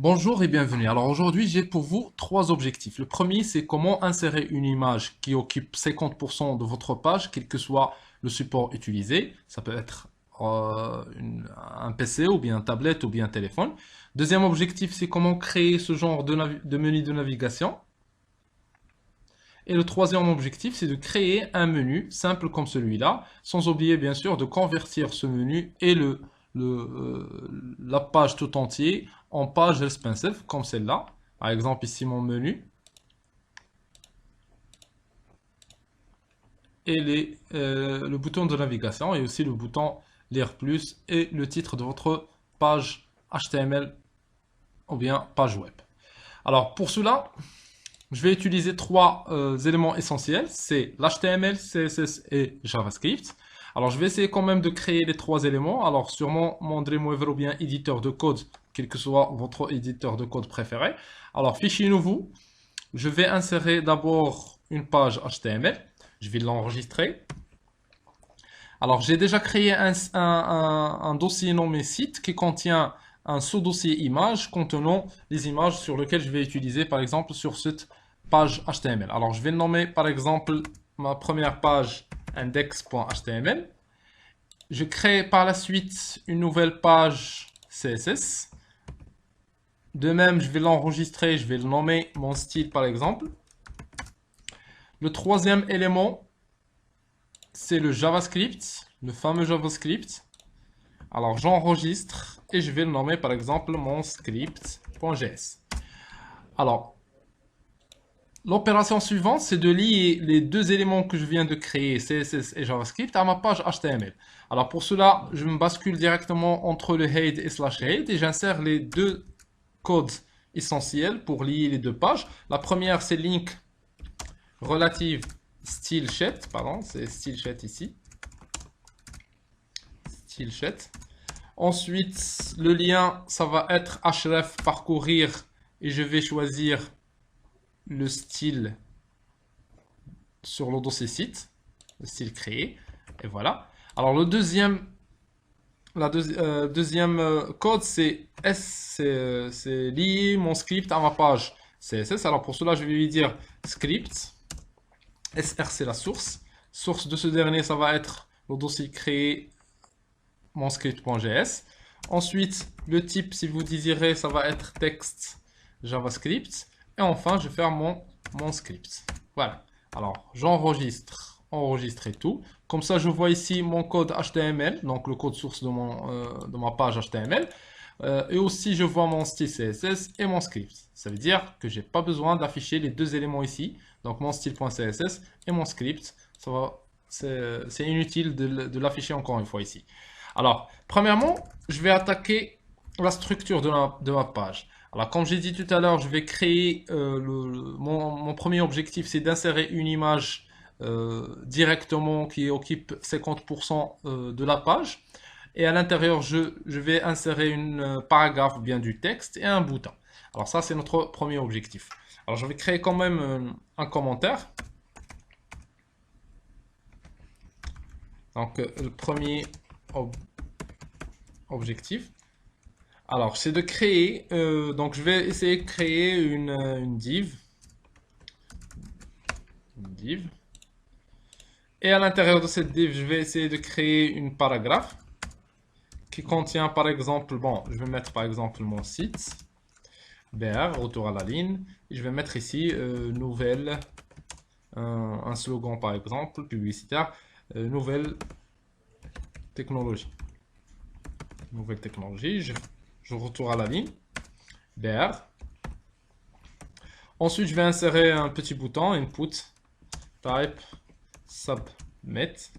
Bonjour et bienvenue. Alors aujourd'hui, j'ai pour vous trois objectifs. Le premier, c'est comment insérer une image qui occupe 50% de votre page, quel que soit le support utilisé. Ça peut être un PC ou bien une tablette ou bien un téléphone. Deuxième objectif, c'est comment créer ce genre de menu de navigation. Et le troisième objectif, c'est de créer un menu simple comme celui-là, sans oublier bien sûr de convertir ce menu et la page tout entier en page responsive comme celle-là. Par exemple, ici mon menu et le bouton de navigation et aussi le bouton lire plus et le titre de votre page HTML ou bien page web. Alors pour cela, je vais utiliser trois éléments essentiels, c'est l'HTML, CSS et JavaScript. Alors je vais essayer quand même de créer les trois éléments. Alors sur mon Dreamweaver ou bien éditeur de code, quel que soit votre éditeur de code préféré. Alors fichier nouveau, je vais insérer d'abord une page HTML. Je vais l'enregistrer. Alors j'ai déjà créé un dossier nommé site qui contient un sous-dossier image contenant les images sur lesquelles je vais utiliser par exemple sur cette page HTML. Alors je vais nommer par exemple ma première page index.html. Je crée par la suite une nouvelle page CSS. De même, je vais l'enregistrer, je vais le nommer mon style par exemple. Le troisième élément, c'est le JavaScript, le fameux JavaScript. Alors j'enregistre et je vais le nommer par exemple mon script.js. Alors, l'opération suivante, c'est de lier les deux éléments que je viens de créer, CSS et JavaScript, à ma page HTML. Alors pour cela, je me bascule directement entre le head et /head et j'insère les deux codes essentiels pour lier les deux pages. La première, c'est link relative style-chat, pardon, c'est style-chat ici. Style-chat. Ensuite, le lien, ça va être href parcourir et je vais choisir le style sur le dossier site, le style créé, et voilà. Alors le deuxième code, c'est lier mon script à ma page CSS. Alors pour cela, je vais lui dire script, SR c'est la source. Source de ce dernier, ça va être le dossier créé, mon script.js. Ensuite, le type, si vous désirez, ça va être texte JavaScript. Et enfin, je vais faire mon script. Voilà. Alors, j'enregistre, enregistrer tout. Comme ça, je vois ici mon code HTML, donc le code source de ma page HTML. Et aussi, je vois mon style CSS et mon script. Ça veut dire que j'ai pas besoin d'afficher les deux éléments ici. Donc, mon style.css et mon script. C'est inutile de l'afficher encore une fois ici. Alors, premièrement, je vais attaquer la structure de ma page. Alors, comme j'ai dit tout à l'heure, je vais créer mon premier objectif, c'est d'insérer une image directement qui occupe 50% de la page. Et à l'intérieur, je vais insérer une paragraphe ou bien du texte et un bouton. Alors ça, c'est notre premier objectif. Alors, je vais créer quand même un commentaire. Donc, le premier objectif. Alors, c'est de créer, donc je vais essayer de créer une div. Et à l'intérieur de cette div, je vais essayer de créer une paragraphe qui contient par exemple, bon, je vais mettre par exemple mon site, BR, retour à la ligne. Et je vais mettre ici nouvelle, un slogan par exemple, publicitaire, nouvelle technologie. Nouvelle technologie, je retourne à la ligne, BR. Ensuite, je vais insérer un petit bouton, input, type, submit,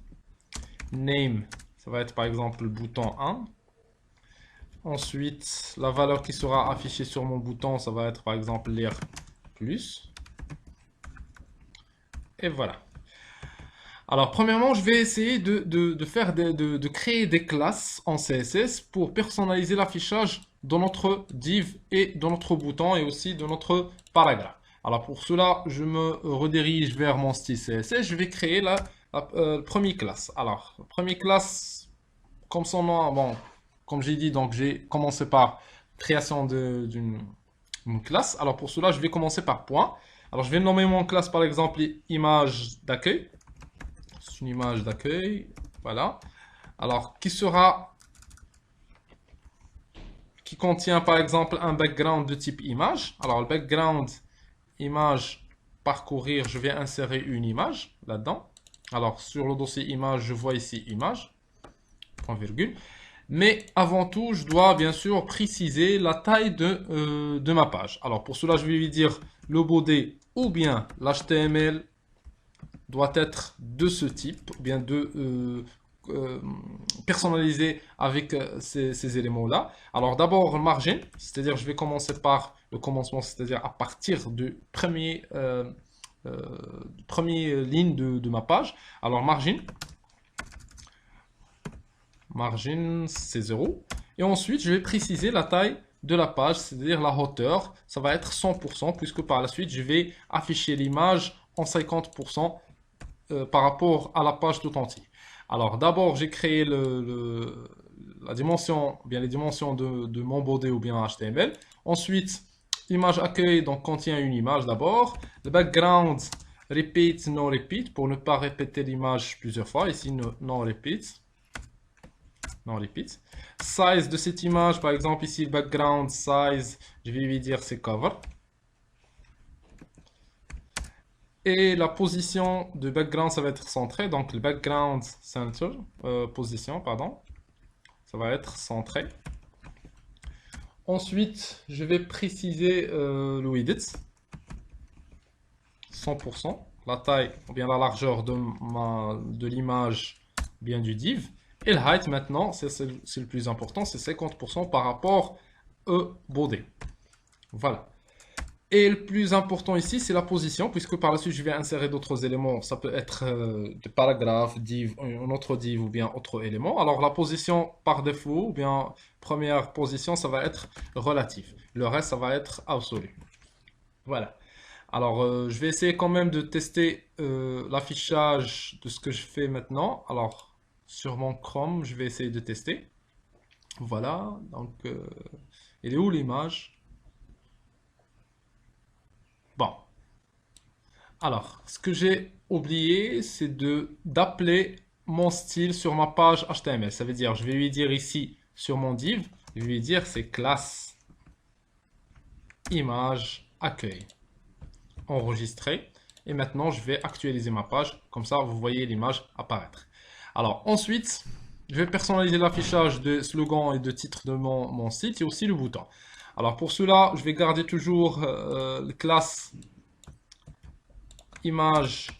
name, ça va être par exemple le bouton 1. Ensuite, la valeur qui sera affichée sur mon bouton, ça va être par exemple lire plus. Et voilà. Alors, premièrement, je vais essayer de créer des classes en CSS pour personnaliser l'affichage de notre div et de notre bouton et aussi de notre paragraphe. Alors, pour cela, je me redirige vers mon style CSS. Je vais créer la première classe. Alors, la première classe, comme son nom, bon, comme j'ai dit, donc j'ai commencé par création d'une classe. Alors pour cela, je vais commencer par point. Alors je vais nommer mon classe par exemple image d'accueil. C'est une image d'accueil. Voilà. Alors qui contient par exemple un background de type image. Alors le background image parcourir, je vais insérer une image là-dedans. Alors sur le dossier image, je vois ici image, point virgule. Mais avant tout, je dois bien sûr préciser la taille de ma page. Alors pour cela, je vais lui dire le body ou bien l'HTML doit être de ce type, ou bien personnalisé avec ces éléments-là. Alors d'abord margin, c'est-à-dire je vais commencer par le commencement, c'est-à-dire à partir du premier ligne de ma page. Alors margin c'est 0. Et ensuite, je vais préciser la taille de la page, c'est-à-dire la hauteur. Ça va être 100%, puisque par la suite, je vais afficher l'image en 50% par rapport à la page tout entière. Alors, d'abord, j'ai créé la dimension, bien les dimensions de mon body ou bien HTML. Ensuite, l'image accueil donc contient une image d'abord. Le background repeat, no repeat, pour ne pas répéter l'image plusieurs fois. Ici, no repeat. Non, repeat. Size de cette image, par exemple ici le background size, je vais lui dire c'est cover. Et la position de background, ça va être centré. Donc le background center, position, pardon, ça va être centré. Ensuite, je vais préciser le width, 100%, la taille ou bien la largeur de l'image, bien du div. Et le height maintenant, c'est le plus important, c'est 50% par rapport au body. Voilà. Et le plus important ici, c'est la position, puisque par la suite, je vais insérer d'autres éléments. Ça peut être des paragraphes, div, un autre div ou bien autre élément. Alors la position par défaut, ou bien première position, ça va être relatif. Le reste, ça va être absolu. Voilà. Alors, je vais essayer quand même de tester l'affichage de ce que je fais maintenant. Alors, sur mon Chrome, je vais essayer de tester. Voilà, donc, elle est où l'image? Bon. Alors, ce que j'ai oublié, c'est d'appeler mon style sur ma page HTML. Ça veut dire, je vais lui dire ici, sur mon div, je vais lui dire c'est classe image accueil. Enregistré. Et maintenant, je vais actualiser ma page. Comme ça, vous voyez l'image apparaître. Alors, ensuite, je vais personnaliser l'affichage de slogans et de titres de mon site et aussi le bouton. Alors, pour cela, je vais garder toujours la classe image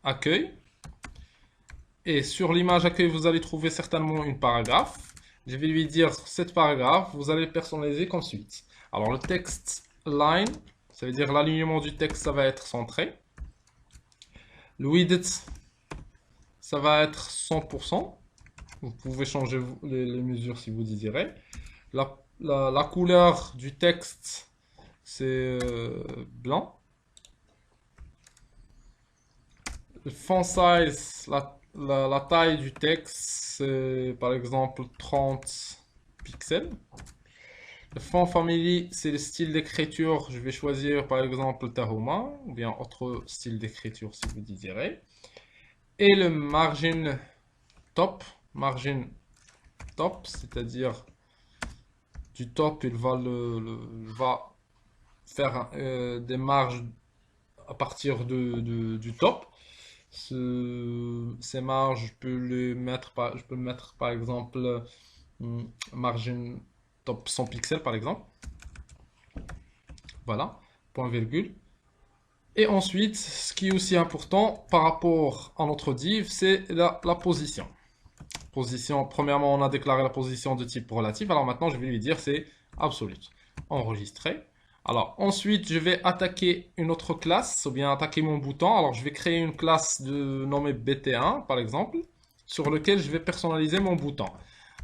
accueil. Et sur l'image accueil, vous allez trouver certainement une paragraphe. Je vais lui dire cette paragraphe, vous allez personnaliser comme suite. Alors, le texte line, ça veut dire l'alignement du texte, ça va être centré. Le width, ça va être 100%. Vous pouvez changer les mesures si vous désirez. La couleur du texte, c'est blanc. Le font size, la taille du texte, c'est par exemple 30 pixels. Le font family, c'est le style d'écriture. Je vais choisir par exemple Tahoma ou bien autre style d'écriture si vous désirez. Et le margin top, c'est-à-dire du top, il va faire des marges à partir du top. Ces marges, je peux mettre par exemple margin top 100 pixels par exemple. Voilà, point virgule. Et ensuite, ce qui est aussi important par rapport à notre div, c'est la position. Position, premièrement, on a déclaré la position de type relatif. Alors maintenant, je vais lui dire c'est absolute. Enregistrer. Alors ensuite, je vais attaquer une autre classe, ou bien attaquer mon bouton. Alors je vais créer une classe nommée BT1, par exemple, sur lequel je vais personnaliser mon bouton.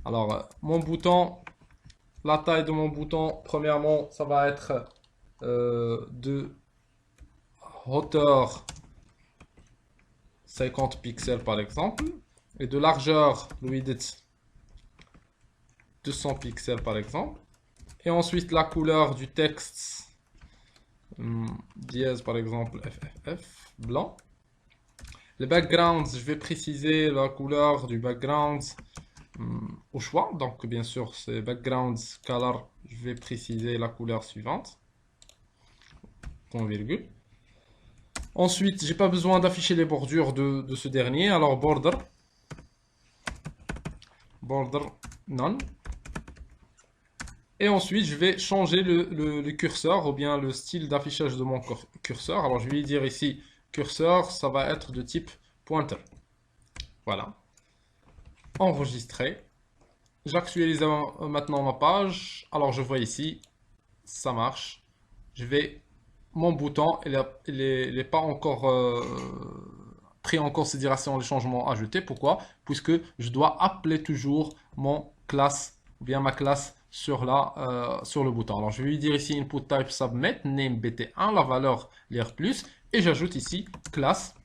Alors, mon bouton, la taille de mon bouton, premièrement, ça va être de hauteur 50 pixels par exemple, et de largeur, le width, 200 pixels par exemple. Et ensuite, la couleur du texte, dièse par exemple, FFF, blanc. Le background, je vais préciser la couleur du background au choix. Donc, bien sûr, c'est background color, je vais préciser la couleur suivante, point virgule. Ensuite, j'ai pas besoin d'afficher les bordures de ce dernier. Alors, border none. Et ensuite, je vais changer le curseur ou bien le style d'affichage de mon curseur. Alors, je vais dire ici curseur, ça va être de type pointer. Voilà. Enregistrer. J'actualise maintenant ma page. Alors, je vois ici, ça marche. Je vais, mon bouton, il est pas encore pris en considération les changements ajoutés. Pourquoi? Puisque je dois appeler toujours mon classe, ou bien ma classe sur sur le bouton. Alors, je vais lui dire ici input type submit, name bt1, la valeur layer plus, et j'ajoute ici classe.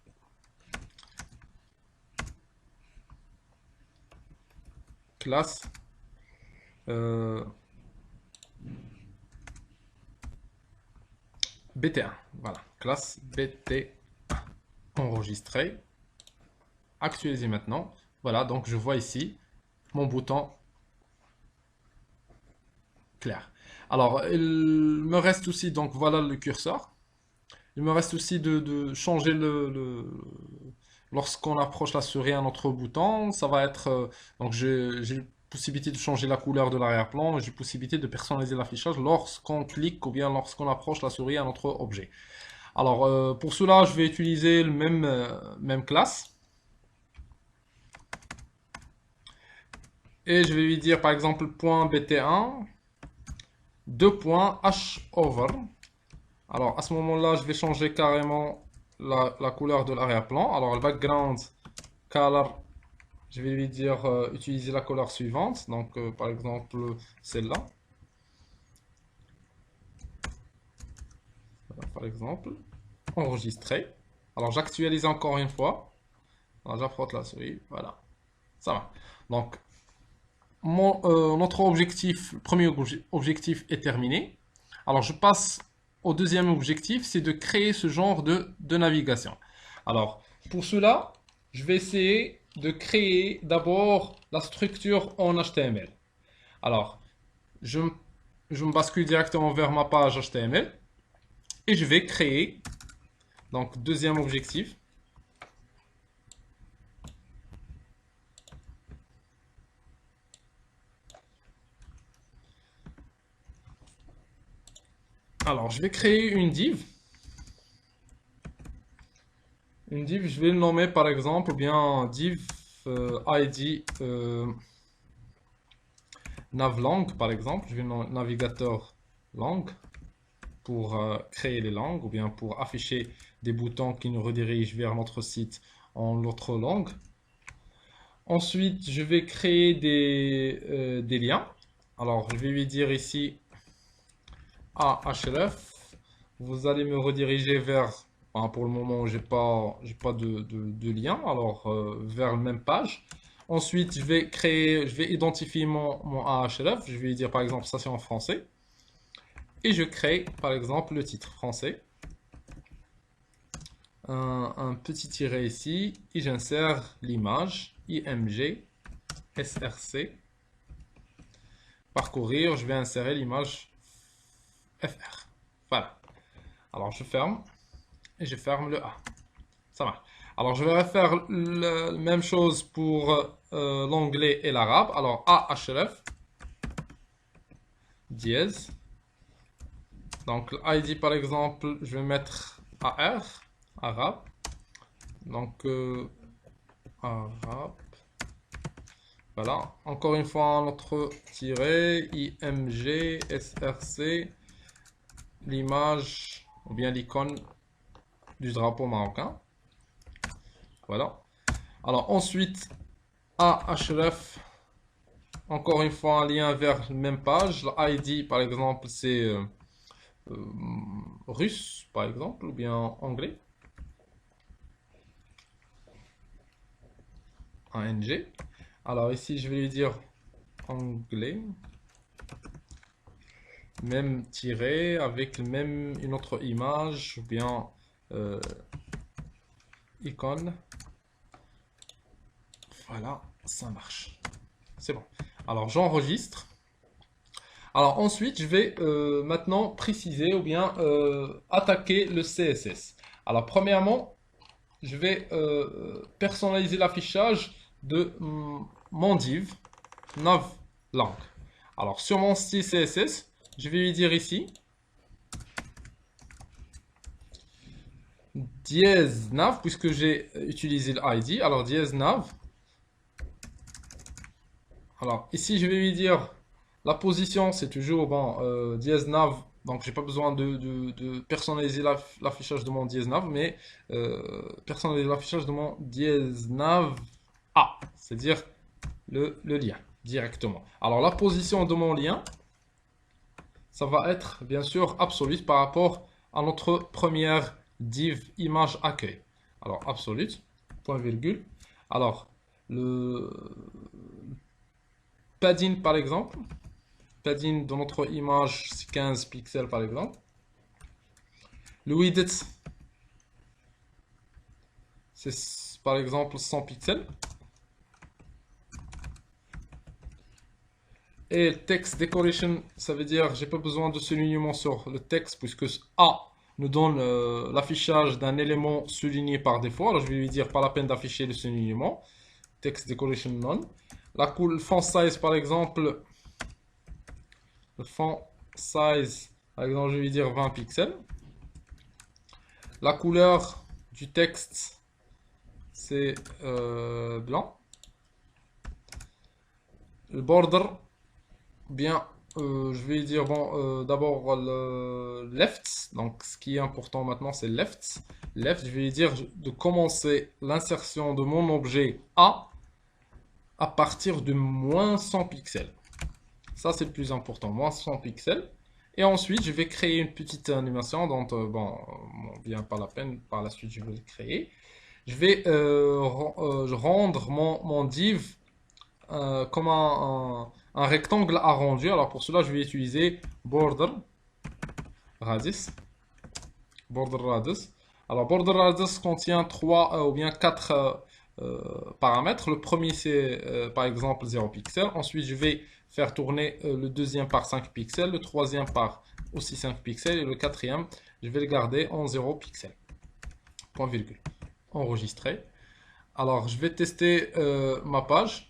Classe BT1. Voilà, classe BT1. Enregistrer. Actualiser maintenant. Voilà, donc je vois ici mon bouton clair. Alors, il me reste aussi, donc voilà le curseur. Il me reste aussi de changer lorsqu'on approche la souris à notre bouton, ça va être... donc j'ai la possibilité de changer la couleur de l'arrière-plan, j'ai la possibilité de personnaliser l'affichage lorsqu'on clique ou bien lorsqu'on approche la souris à notre objet. Alors pour cela, je vais utiliser le même classe. Et je vais lui dire par exemple .bt1, 2.hover. Alors à ce moment-là, je vais changer carrément la couleur de l'arrière-plan. Alors le background color, je vais lui dire utiliser la couleur suivante. Donc par exemple celle-là. Voilà, par exemple. Enregistrer. Alors j'actualise encore une fois. Alors j'approche la souris. Voilà. Ça va. Donc notre objectif, le premier objectif est terminé. Alors je passe au deuxième objectif, c'est de créer ce genre de navigation. Alors pour cela, je vais essayer de créer d'abord la structure en HTML. Alors je me bascule directement vers ma page HTML et je vais créer, donc deuxième objectif. Alors je vais créer une div. Une div, je vais le nommer par exemple, ou bien div ID navlang par exemple. Je vais le nommer navigateur langue pour créer les langues ou bien pour afficher des boutons qui nous redirigent vers notre site en l'autre langue. Ensuite, je vais créer des liens. Alors, je vais lui dire ici href. Vous allez me rediriger vers, pour le moment, j'ai pas de lien, alors vers la même page. Ensuite, je vais identifier mon ahref. Je vais lui dire par exemple station en français. Et je crée par exemple le titre français. Un petit tiret ici. Et j'insère l'image. IMG SRC. Parcourir, je vais insérer l'image FR. Voilà. Alors je ferme. Et je ferme le A. Ça marche. Alors je vais refaire la même chose pour l'anglais et l'arabe. Alors ahref dièse. Donc l'ID par exemple, je vais mettre AR, arabe. Donc arabe. Voilà. Encore une fois notre tiret IMG SRC, l'image ou bien l'icône du drapeau marocain. Voilà. Alors ensuite ahref, encore une fois un lien vers la même page. L'ID par exemple c'est russe par exemple ou bien anglais. ANG. Alors ici je vais lui dire anglais. même tiré avec même une autre image ou bien icône. Voilà, ça marche. C'est bon. Alors j'enregistre. Alors ensuite, je vais maintenant préciser ou bien attaquer le CSS. Alors premièrement, je vais personnaliser l'affichage de mon div navlang. Alors sur mon style CSS, je vais lui dire ici dièse nav puisque j'ai utilisé l'ID. Alors dièse nav. Alors ici je vais lui dire la position, c'est toujours bon dièse nav. Donc j'ai pas besoin de personnaliser l'affichage de mon dièse nav, mais personnaliser l'affichage de mon dièse nav A, c'est-à-dire le lien directement. Alors la position de mon lien, ça va être bien sûr absolute par rapport à notre première div image accueil. Alors absolute, point virgule. Alors le padding par exemple, padding de notre image c'est 15 pixels par exemple. Le width c'est par exemple 100 pixels. Et text decoration, ça veut dire j'ai pas besoin de soulignement sur le texte puisque A nous donne l'affichage d'un élément souligné par défaut. Alors je vais lui dire pas la peine d'afficher le soulignement. Text decoration none. Le font size par exemple, le font size par exemple je vais lui dire 20 pixels. La couleur du texte c'est blanc. Le border bien, je vais dire bon, d'abord le left. Donc, ce qui est important maintenant, c'est left. Left, je vais dire de commencer l'insertion de mon objet à partir de moins 100 pixels. Ça, c'est le plus important, moins 100 pixels. Et ensuite, je vais créer une petite animation. Donc, bon, bien pas la peine. Par la suite, je vais le créer. Je vais rendre mon div comme un rectangle arrondi. Alors pour cela, je vais utiliser border radius. Border radius. Alors border radius contient 3 ou bien 4 paramètres. Le premier c'est par exemple 0 pixels. Ensuite, je vais faire tourner le deuxième par 5 pixels, le troisième par aussi 5 pixels et le quatrième, je vais le garder en 0 pixels. Point virgule. Enregistrer. Alors, je vais tester ma page.